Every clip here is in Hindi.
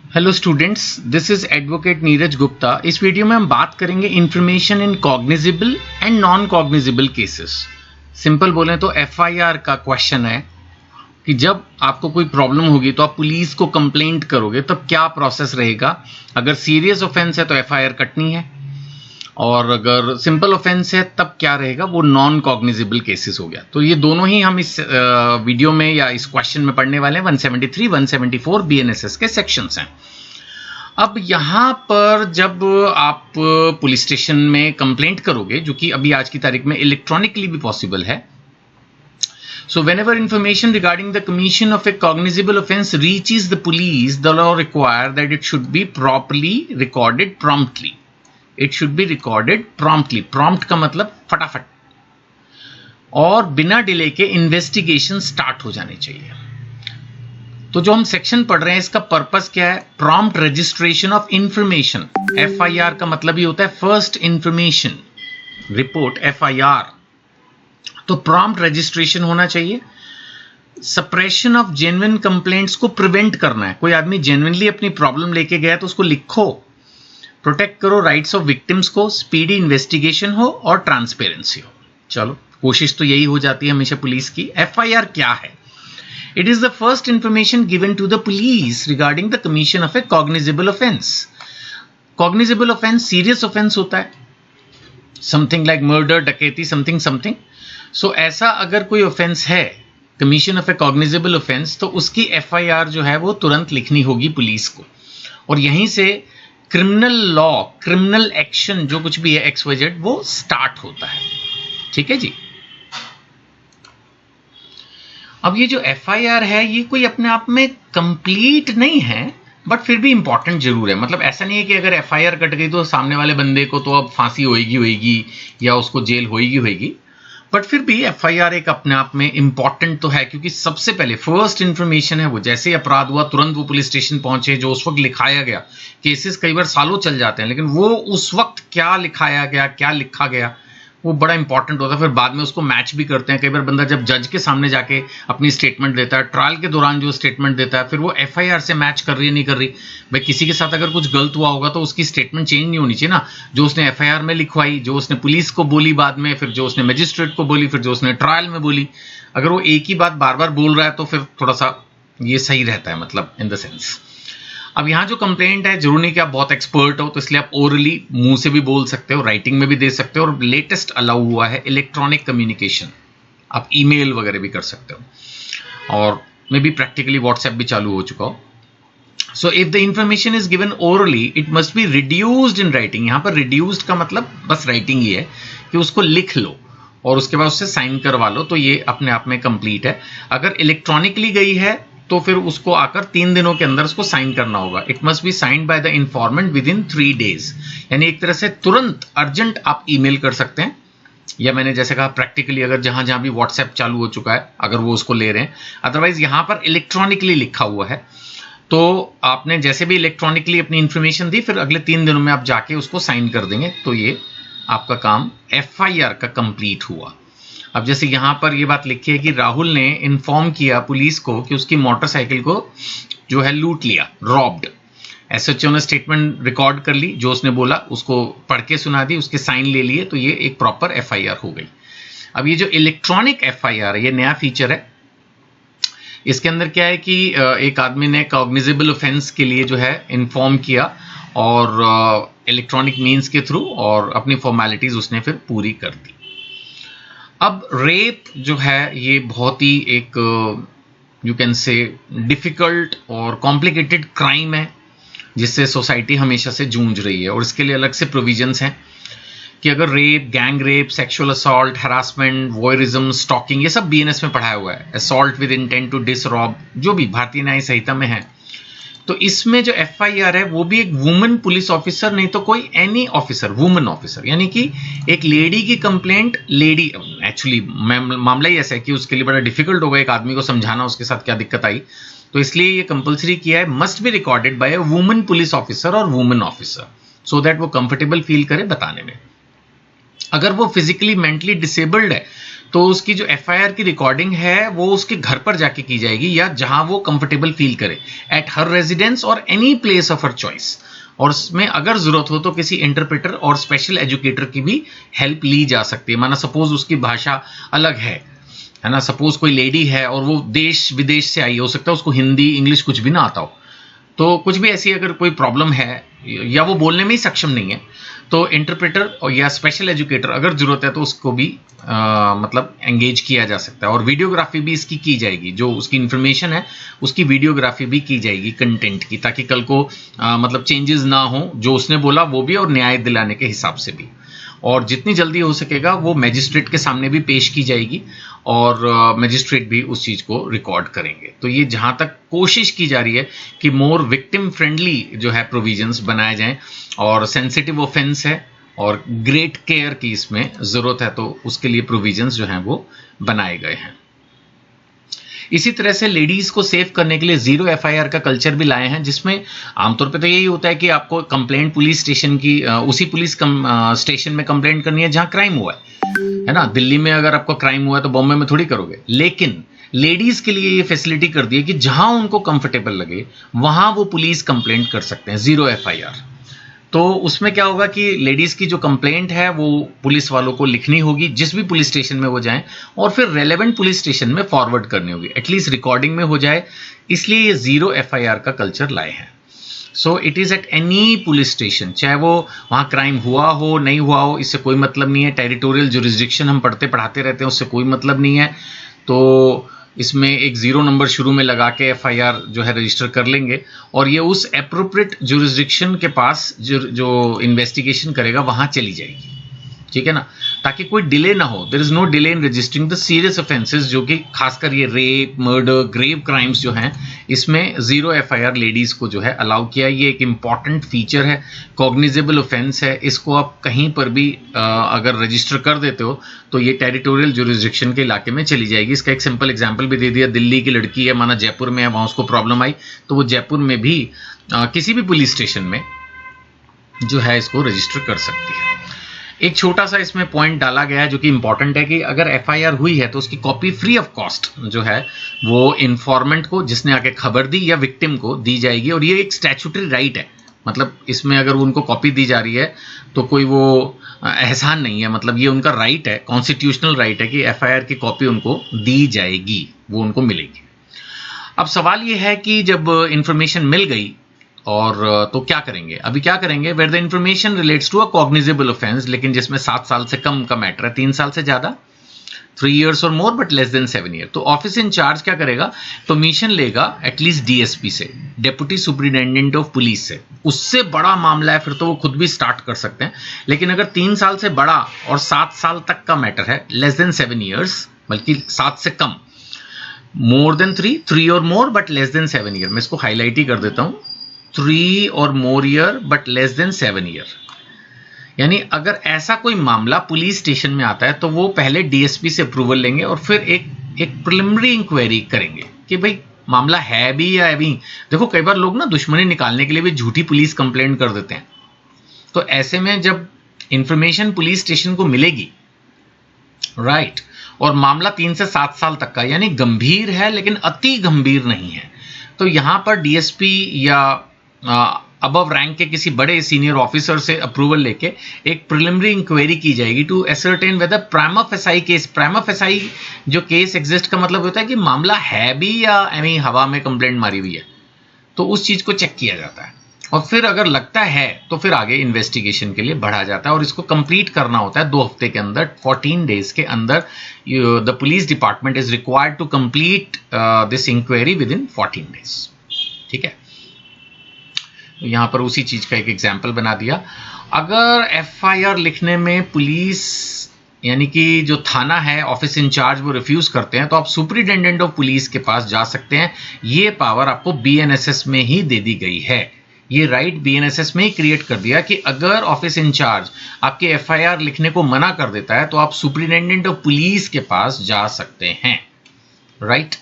Hello students, this is advocate Neeraj Gupta. इस वीडियो में हम बात करेंगे information in cognizable and non cognizable cases. Simple बोलें तो एफआईआर का क्वेश्चन है कि जब आपको कोई प्रॉब्लम होगी तो आप पुलिस को कंप्लेंट करोगे तब क्या प्रोसेस रहेगा। अगर सीरियस ऑफेंस है तो एफआईआर कटनी है, और अगर सिंपल ऑफेंस है तब क्या रहेगा, वो नॉन कॉग्निजिबल केसेस हो गया। तो ये दोनों ही हम इस वीडियो में या इस क्वेश्चन में पढ़ने वाले हैं। 173, 174 बीएनएसएस के सेक्शंस हैं। अब यहां पर जब आप पुलिस स्टेशन में कंप्लेंट करोगे, जो कि अभी आज की तारीख में इलेक्ट्रॉनिकली भी पॉसिबल है, so whenever information regarding the commission of a cognizable offense reaches the police, the law require that it should be properly recorded promptly. It should be recorded promptly. Prompt का मतलब फटाफट, और बिना डिले के इन्वेस्टिगेशन स्टार्ट हो जानी चाहिए। तो जो हम सेक्शन पढ़ रहे हैं इसका पर्पस क्या है? Prompt registration of information. FIR का मतलब ही होता है फर्स्ट इंफॉर्मेशन रिपोर्ट, एफआईआर। तो प्रॉम्प्ट रजिस्ट्रेशन होना चाहिए। सप्रेशन ऑफ जेन्युइन कंप्लेंट्स को प्रिवेंट करना है। कोई आदमी जेन्युइनली अपनी प्रॉब्लम लेके गया तो उसको लिखो। प्रोटेक्ट करो राइट्स ऑफ विक्टिम्स को, स्पीडी इन्वेस्टिगेशन हो और ट्रांसपेरेंसी हो। चलो, कोशिश तो यही हो जाती है हमेशा पुलिस की। एफआईआर क्या है? It is the first information given to the police regarding the commission of a cognizable offense. Cognizable offense serious offense होता है, something like murder, डकैती, something. So ऐसा अगर कोई offense है, commission of a cognizable offense, तो उसकी FIR जो है वो तुरंत लिखनी होगी पुलिस को। और यहीं से क्रिमिनल लॉ, क्रिमिनल एक्शन जो कुछ भी है XYZ वो स्टार्ट होता है। ठीक है जी। अब ये जो एफआईआर है ये कोई अपने आप में कंप्लीट नहीं है, बट फिर भी इंपॉर्टेंट जरूर है। मतलब ऐसा नहीं है कि अगर एफआईआर कट गई तो सामने वाले बंदे को तो अब फांसी होएगी या उसको जेल होएगी, बट फिर भी एफआईआर एक अपने आप में इंपॉर्टेंट तो है, क्योंकि सबसे पहले फर्स्ट इंफॉर्मेशन है वो। जैसे अपराध हुआ तुरंत वो पुलिस स्टेशन पहुंचे, जो उस वक्त लिखाया गया। केसेस कई बार सालों चल जाते हैं, लेकिन वो उस वक्त क्या लिखाया गया, क्या लिखा गया, वो बड़ा इंपॉर्टेंट होता है। फिर बाद में उसको मैच भी करते हैं। कई बार बंदा जब जज के सामने जाके अपनी स्टेटमेंट देता है, ट्रायल के दौरान जो स्टेटमेंट देता है, फिर वो एफआईआर से मैच कर रही है नहीं कर रही। भाई किसी के साथ अगर कुछ गलत हुआ होगा तो उसकी स्टेटमेंट चेंज नहीं होनी चाहिए ना। जो उसने एफआईआर में लिखवाई, जो उसने पुलिस को बोली बाद में, फिर जो उसने मजिस्ट्रेट को बोली, फिर जो उसने ट्रायल में बोली, अगर वो एक ही बात बार बार बोल रहा है तो फिर थोड़ा सा ये सही रहता है, मतलब इन द सेंस। अब यहाँ जो कंप्लेंट है, जरूर नहीं कि आप बहुत एक्सपर्ट हो, तो इसलिए आप ओरली मुंह से भी बोल सकते हो, राइटिंग में भी दे सकते हो, और लेटेस्ट अलाउ हुआ है इलेक्ट्रॉनिक कम्युनिकेशन। आप ईमेल वगैरह भी कर सकते हो, और मे बी प्रैक्टिकली व्हाट्सएप भी चालू हो चुका हो। So if the information is given orally it must be reduced in writing. यहाँ पर रिड्यूस्ड का मतलब बस राइटिंग ही है कि उसको लिख लो और उसके बाद उससे साइन करवा लो, तो ये अपने आप में कंप्लीट है। अगर इलेक्ट्रॉनिकली गई है तो फिर उसको आकर 3 दिनों के अंदर उसको साइन करना होगा। It must be signed by the informant with in 3 days। यानी एक तरह से तुरंत अर्जेंट आप ईमेल कर सकते हैं, या मैंने जैसे कहा प्रैक्टिकली अगर जहां जहां भी व्हाट्सएप चालू हो चुका है अगर वो उसको ले रहे हैं। अदरवाइज यहां पर इलेक्ट्रॉनिकली लिखा हुआ है, तो आपने जैसे भी इलेक्ट्रॉनिकली अपनी इंफॉर्मेशन दी, फिर अगले 3 दिनों में आप जाके उसको साइन कर देंगे, तो ये आपका काम एफआईआर का कंप्लीट हुआ। अब जैसे यहां पर ये बात लिखी है कि राहुल ने इन्फॉर्म किया पुलिस को कि उसकी मोटरसाइकिल को जो है लूट लिया, रॉब्ड। एसएचओ ने स्टेटमेंट रिकॉर्ड कर ली, जो उसने बोला उसको पढ़ के सुना दी, उसके साइन ले लिए, तो ये एक प्रॉपर एफआईआर हो गई। अब ये जो इलेक्ट्रॉनिक एफआईआर है ये नया फीचर है। इसके अंदर क्या है कि एक आदमी ने कॉग्निजिबल ऑफेंस के लिए जो है इन्फॉर्म किया, और इलेक्ट्रॉनिक मीन्स के थ्रू, और अपनी फॉर्मेलिटीज उसने फिर पूरी कर दी। अब रेप जो है ये बहुत ही एक यू कैन से डिफिकल्ट और कॉम्प्लिकेटेड क्राइम है, जिससे सोसाइटी हमेशा से जूझ रही है, और इसके लिए अलग से प्रोविजंस हैं कि अगर rape, gang rape, sexual assault, harassment, voyeurism, stalking, ये सब बीएनएस में पढ़ाया हुआ है। Assault with intent to disrobe, जो भी भारतीय न्याय संहिता में है। तो इसमें जो एफआईआर है वो भी एक वुमेन पुलिस ऑफिसर, नहीं तो कोई एनी ऑफिसर, वुमेन ऑफिसर, यानी कि एक लेडी की कंप्लेंट, लेडी एक्चुअली मामला ही ऐसा है कि उसके लिए बड़ा डिफिकल्ट होगा एक आदमी को समझाना उसके साथ क्या दिक्कत आई, तो इसलिए ये कंपलसरी किया है, must be recorded by a women police officer और वुमेन ऑफिसर, सो दैट वो कंफर्टेबल फील करे बताने में। अगर वो फिजिकली मेंटली डिसेबल्ड है तो उसकी जो एफआईआर की रिकॉर्डिंग है वो उसके घर पर जाके की जाएगी या जहां वो कंफर्टेबल फील करे, एट हर रेजिडेंस और any place of her choice. और उसमें अगर जरूरत हो तो किसी इंटरप्रेटर और स्पेशल एजुकेटर की भी हेल्प ली जा सकती है। माना सपोज उसकी भाषा अलग है ना, सपोज कोई लेडी है और वो देश विदेश से आई, हो सकता है उसको हिंदी इंग्लिश कुछ भी ना आता हो, तो कुछ भी ऐसी अगर कोई प्रॉब्लम है या वो बोलने में ही सक्षम नहीं है तो इंटरप्रेटर या स्पेशल एजुकेटर अगर जरूरत है तो उसको भी मतलब एंगेज किया जा सकता है। और वीडियोग्राफी भी इसकी की जाएगी, जो उसकी इंफॉर्मेशन है उसकी वीडियोग्राफी भी की जाएगी कंटेंट की, ताकि कल को मतलब चेंजेस ना हो, जो उसने बोला वो भी और न्याय दिलाने के हिसाब से भी। और जितनी जल्दी हो सकेगा वो मैजिस्ट्रेट के सामने भी पेश की जाएगी और मैजिस्ट्रेट भी उस चीज को रिकॉर्ड करेंगे। तो ये जहां तक कोशिश की जा रही है कि मोर विक्टिम फ्रेंडली जो है प्रोविजंस बनाए जाएं, और सेंसिटिव ऑफेंस है और ग्रेट केयर की इसमें जरूरत है, तो उसके लिए प्रोविजंस जो हैं वो बनाए गए हैं। इसी तरह से लेडीज को सेव करने के लिए जीरो एफआईआर का कल्चर भी लाए हैं, जिसमें आमतौर पे तो यही होता है कि आपको कंप्लेंट पुलिस स्टेशन की उसी पुलिस स्टेशन में कंप्लेंट करनी है जहां क्राइम हुआ है ना। दिल्ली में अगर आपको क्राइम हुआ है तो बॉम्बे में थोड़ी करोगे, लेकिन लेडीज के लिए ये फैसिलिटी कर दी है कि जहां उनको कंफर्टेबल लगे वहां वो पुलिस कंप्लेंट कर सकते हैं, जीरो एफआईआर। तो उसमें क्या होगा कि लेडीज की जो कंप्लेंट है वो पुलिस वालों को लिखनी होगी जिस भी पुलिस स्टेशन में वो जाएं, और फिर रेलेवेंट पुलिस स्टेशन में फॉरवर्ड करनी होगी, एटलीस्ट रिकॉर्डिंग में हो जाए। इसलिए ये जीरो एफआईआर का कल्चर लाए हैं। So it is at any police station, चाहे वो वहां क्राइम हुआ हो नहीं हुआ हो, इससे कोई मतलब नहीं है। टेरिटोरियल जुरिस्डिक्शन हम पढ़ाते रहते हैं, उससे कोई मतलब नहीं है। तो इसमें एक जीरो नंबर शुरू में लगा के एफआईआर जो है रजिस्टर कर लेंगे, और ये उस एप्रोप्रिएट जुरिस्डिक्शन के पास जो इन्वेस्टिगेशन करेगा वहां चली जाएगी, ठीक है ना, ताकि कोई डिले ना हो। There is no delay in registering the serious offences, जो कि खासकर ये रेप, मर्डर, ग्रेव क्राइम्स जो हैं, इसमें जीरो एफआईआर लेडीज को जो है अलाउ किया। ये एक इंपॉर्टेंट फीचर है, कॉग्निजेबल ऑफेंस है। इसको आप कहीं पर भी अगर रजिस्टर कर देते हो तो ये टेरिटोरियल जुरिस्डिक्शन के इलाके में चली जाएगी। इसका एक सिंपल एग्जाम्पल भी दे दिया, दिल्ली की लड़की है, माना जयपुर में है, वहां उसको प्रॉब्लम आई तो वो जयपुर में भी किसी भी पुलिस स्टेशन में जो है इसको रजिस्टर कर सकती है। एक छोटा सा इसमें पॉइंट डाला गया है जो कि इंपॉर्टेंट है कि अगर एफआईआर हुई है तो उसकी कॉपी फ्री ऑफ कॉस्ट जो है वो इन्फॉर्मेंट को, जिसने आके खबर दी, या विक्टिम को दी जाएगी। और ये एक स्टैट्यूटरी राइट है, मतलब इसमें अगर उनको कॉपी दी जा रही है तो कोई वो एहसान नहीं है, मतलब ये उनका राइट है, कॉन्स्टिट्यूशनल राइट है कि एफआईआर की कॉपी उनको दी जाएगी, वो उनको मिलेगी। अब सवाल ये है कि जब इंफॉर्मेशन मिल गई और तो क्या करेंगे? अभी क्या करेंगे? Where the information relates to a cognizable offence, लेकिन जिसमें 7 साल से कम का मैटर है, 3 साल से ज्यादा 3 years और more but less than 7 years, तो ऑफिस इंचार्ज क्या करेगा? परमिशन लेगा एटलीस्ट डीएसपी से, डेप्यूटी सुपरिटेंडेंट ऑफ पुलिस से। उससे बड़ा मामला है फिर तो वो खुद भी स्टार्ट कर सकते हैं, लेकिन अगर 3 साल से बड़ा और 7 साल तक का मैटर है, लेस देन 7 years, बल्कि 7 से कम, मोर देन 3 और more but less than 7 years, मैं इसको हाईलाइट ही कर देता हूं, 3 और more year but less than 7 years। यानी अगर ऐसा कोई मामला पुलिस स्टेशन में आता है तो वो पहले डीएसपी से अप्रूवल लेंगे और फिर एक प्रिलिमिनरी इंक्वायरी करेंगे कि भाई मामला है भी या है भी। देखो कई बार लोग ना दुश्मनी निकालने के लिए भी झूठी पुलिस कंप्लेंट कर देते हैं, तो ऐसे में जब इंफॉर्मेशन पुलिस स्टेशन को मिलेगी, राइट, और मामला 3 से 7 साल तक का, यानी गंभीर है लेकिन अति गंभीर नहीं है, तो यहां पर डीएसपी या अबव रैंक के किसी बड़े सीनियर ऑफिसर से अप्रूवल लेके एक प्रिलिमिनरी इंक्वायरी की जाएगी to ascertain whether prima facie case, prima facie जो केस एग्जिस्ट का मतलब होता है कि मामला है भी या एमी हवा में कंप्लेंट मारी हुई है, तो उस चीज को चेक किया जाता है। और फिर अगर लगता है तो फिर आगे इन्वेस्टिगेशन के लिए बढ़ा जाता है, और इसको कंप्लीट करना होता है 2 हफ्ते के अंदर, 14 days के अंदर। The police department is required to complete this inquiry within 14 days, ठीक है। यहां पर उसी चीज का एक एग्जाम्पल बना दिया। अगर एफआईआर लिखने में पुलिस यानी कि जो थाना है, ऑफिस इंचार्ज, वो रिफ्यूज करते हैं तो आप सुपरिटेंडेंट ऑफ पुलिस के पास जा सकते हैं। ये पावर आपको बीएनएसएस में ही दे दी गई है, ये राइट बीएनएसएस में ही क्रिएट कर दिया कि अगर ऑफिस इंचार्ज आपके एफआईआर लिखने को मना कर देता है तो आप सुपरिटेंडेंट ऑफ पुलिस के पास जा सकते हैं, राइट।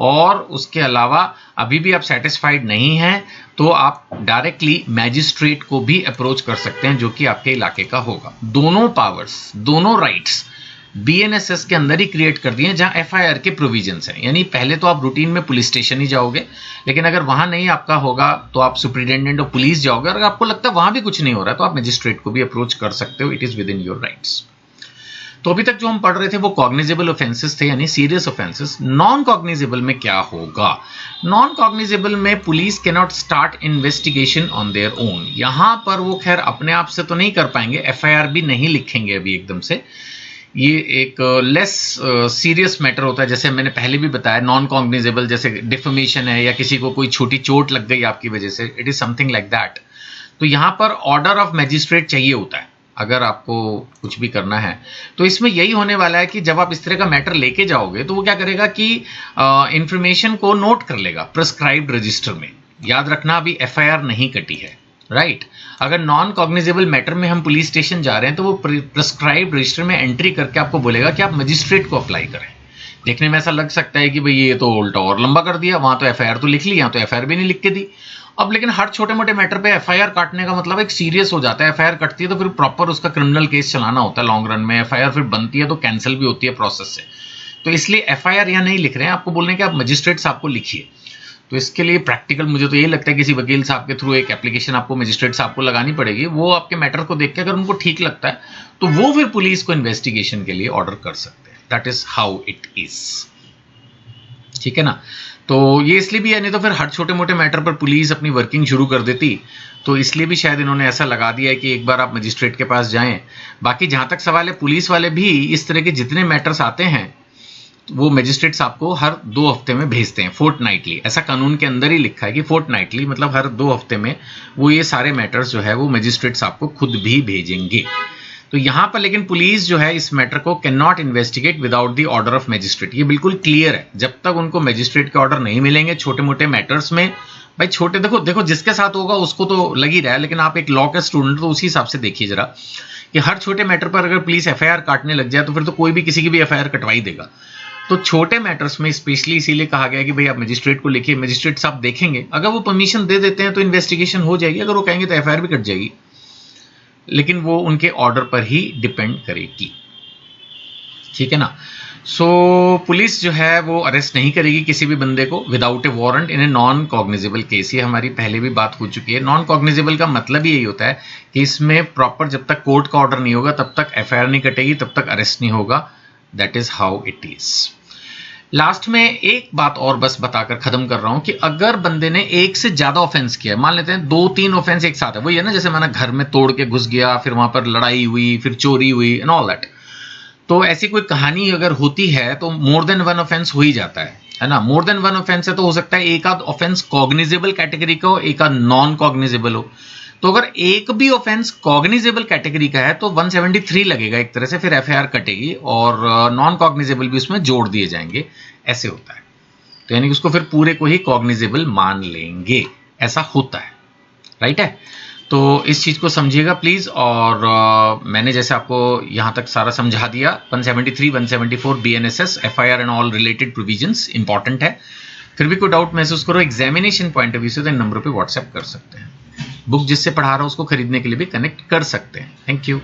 और उसके अलावा अभी भी आप सेटिस्फाइड नहीं हैं तो आप डायरेक्टली मैजिस्ट्रेट को भी अप्रोच कर सकते हैं जो कि आपके इलाके का होगा। दोनों पावर्स, दोनों राइट्स बीएनएसएस के अंदर ही क्रिएट कर दिए हैं जहां एफआईआर के प्रोविजंस हैं। यानी पहले तो आप रूटीन में पुलिस स्टेशन ही जाओगे, लेकिन अगर वहां नहीं आपका होगा तो आप सुपरिटेंडेंट ऑफ पुलिस जाओगे। अगर आपको लगता है वहां भी कुछ नहीं हो रहा है तो आप मजिस्ट्रेट को भी अप्रोच कर सकते हो। It is with in your rights. तो अभी तक जो हम पढ़ रहे थे वो कॉग्निजेबल ऑफेंसेस थे, यानी सीरियस ऑफेंसेस। नॉन कॉग्निजेबल में क्या होगा? नॉन कॉग्निजेबल में police can not start investigation on their own. यहां पर वो खैर अपने आप से तो नहीं कर पाएंगे, एफआईआर भी नहीं लिखेंगे अभी एकदम से। ये एक लेस सीरियस मैटर होता है, जैसे मैंने पहले भी बताया। नॉन कॉग्निजेबल जैसे डिफेमेशन है या किसी को कोई छोटी चोट लग गई आपकी वजह से, it is something like that. तो यहां पर ऑर्डर ऑफ मैजिस्ट्रेट चाहिए होता है अगर आपको कुछ भी करना है। तो इसमें यही होने वाला है कि जब आप इस तरह का मैटर लेके जाओगे तो वो क्या करेगा कि इंफॉर्मेशन को नोट कर लेगा प्रिस्क्राइब्ड रजिस्टर में। याद रखना अभी एफआईआर नहीं कटी है, राइट। अगर नॉन कॉग्निजेबल मैटर में हम पुलिस स्टेशन जा रहे हैं तो वो प्रिस्क्राइब्ड रजिस्टर में एंट्री करके आपको बोलेगा कि आप मजिस्ट्रेट को अप्लाई करें। देखने में ऐसा लग सकता है कि भाई ये तो उल्टा और लंबा कर दिया, वहां तो एफआईआर तो लिख ली, यहाँ तो एफआईआर भी नहीं लिख के दी। अब लेकिन हर छोटे मोटे मैटर पे एफआईआर काटने का मतलब एक सीरियस हो जाता है। एफआईआर कटती है तो फिर प्रॉपर उसका क्रिमिनल केस चलाना होता है लॉन्ग रन में। एफआईआर फिर बनती है तो कैंसिल भी होती है प्रोसेस से। तो इसलिए एफआईआर यहाँ नहीं लिख रहे हैं, आपको बोल रहे हैं कि आप मजिस्ट्रेट साहब को लिखिए। तो इसके लिए प्रैक्टिकल मुझे तो यही लगता है किसी वकील साहब के थ्रू एक एप्लीकेशन आपको मजिस्ट्रेट साहब को लगानी पड़ेगी। वो आपके मैटर को देख के अगर उनको ठीक लगता है तो वो फिर पुलिस को इन्वेस्टिगेशन के लिए ऑर्डर कर सकते हैं। That is how it is, ठीक है ना। तो ये इसलिए भी है, नहीं तो फिर हर छोटे मोटे मैटर पर पुलिस अपनी वर्किंग शुरू कर देती। तो इसलिए भी शायद इन्होंने ऐसा लगा दिया है कि एक बार आप मजिस्ट्रेट के पास जाएं। बाकी जहां तक सवाल है, पुलिस वाले भी इस तरह के जितने मैटर्स आते हैं वो मजिस्ट्रेट साहब को हर 2 हफ्ते में भेजते हैं, फोर्टनाइटली। ऐसा कानून के अंदर ही लिखा है कि फोर्टनाइटली मतलब हर 2 हफ्ते में वो ये सारे मैटर्स जो है वो मजिस्ट्रेट साहब को खुद भी भेजेंगे। तो यहां पर लेकिन पुलिस जो है इस मैटर को can not investigate without the order of magistrate. ये बिल्कुल क्लियर है। जब तक उनको मजिस्ट्रेट के ऑर्डर नहीं मिलेंगे छोटे मोटे मैटर्स में, भाई छोटे देखो जिसके साथ होगा उसको तो लग ही रहा है, लेकिन आप एक लॉ के स्टूडेंट तो उसी हिसाब से देखिए जरा कि हर छोटे मैटर पर अगर पुलिस एफआईआर काटने लग जाए तो फिर तो कोई भी किसी की भी एफआईआर कटवा ही देगा। तो छोटे मैटर्स में स्पेशली इसीलिए कहा गया कि भाई आप मजिस्ट्रेट को लिखिए, मजिस्ट्रेट साहब देखेंगे। अगर वो परमिशन दे देते हैं तो इन्वेस्टिगेशन हो जाएगी, अगर वो कहेंगे तो एफआईआर भी कट जाएगी, लेकिन वो उनके ऑर्डर पर ही डिपेंड करेगी, ठीक है ना। सो पुलिस जो है वो अरेस्ट नहीं करेगी किसी भी बंदे को without A warrant in a non cognizable case. ये हमारी पहले भी बात हो चुकी है। नॉन कॉग्निजेबल का मतलब ही यही होता है कि इसमें प्रॉपर जब तक कोर्ट का ऑर्डर नहीं होगा तब तक एफआईआर नहीं कटेगी, तब तक अरेस्ट नहीं होगा। That is how it is. Last में एक बात और बस बताकर खत्म कर रहा हूं कि अगर बंदे ने एक से ज्यादा ऑफेंस किया, मान लेते हैं 2-3 ऑफेंस एक साथ है, वही है ना, जैसे मैंने घर में तोड़ के घुस गया, फिर वहां पर लड़ाई हुई, फिर चोरी हुई एंड ऑल दैट। तो ऐसी कोई कहानी अगर होती है तो मोर देन 1 ऑफेंस हो ही जाता है ना। मोर देन 1 ऑफेंस है तो हो सकता है एक आध ऑफेंस कॉग्निजेबल कैटेगरी का हो, एक आध नॉन कॉग्निजेबल हो। तो अगर एक भी ऑफेंस कॉग्निजेबल कैटेगरी का है तो 173 लगेगा एक तरह से, फिर एफआईआर कटेगी और नॉन कॉग्निजेबल भी उसमें जोड़ दिए जाएंगे। ऐसे होता है। तो यानी कि उसको फिर पूरे को ही कॉग्निजेबल मान लेंगे, ऐसा होता है, राइट है। तो इस चीज को समझिएगा प्लीज। और मैंने जैसे आपको यहां तक सारा समझा दिया, 173, 174 BNSS, FIR and all related provisions important है। फिर भी कोई डाउट महसूस करो एग्जामिनेशन पॉइंट ऑफ व्यू से तो इन नंबरों पे व्हाट्सएप कर सकते हैं। बुक जिससे पढ़ा रहा हूं उसको खरीदने के लिए भी कनेक्ट कर सकते हैं। Thank you.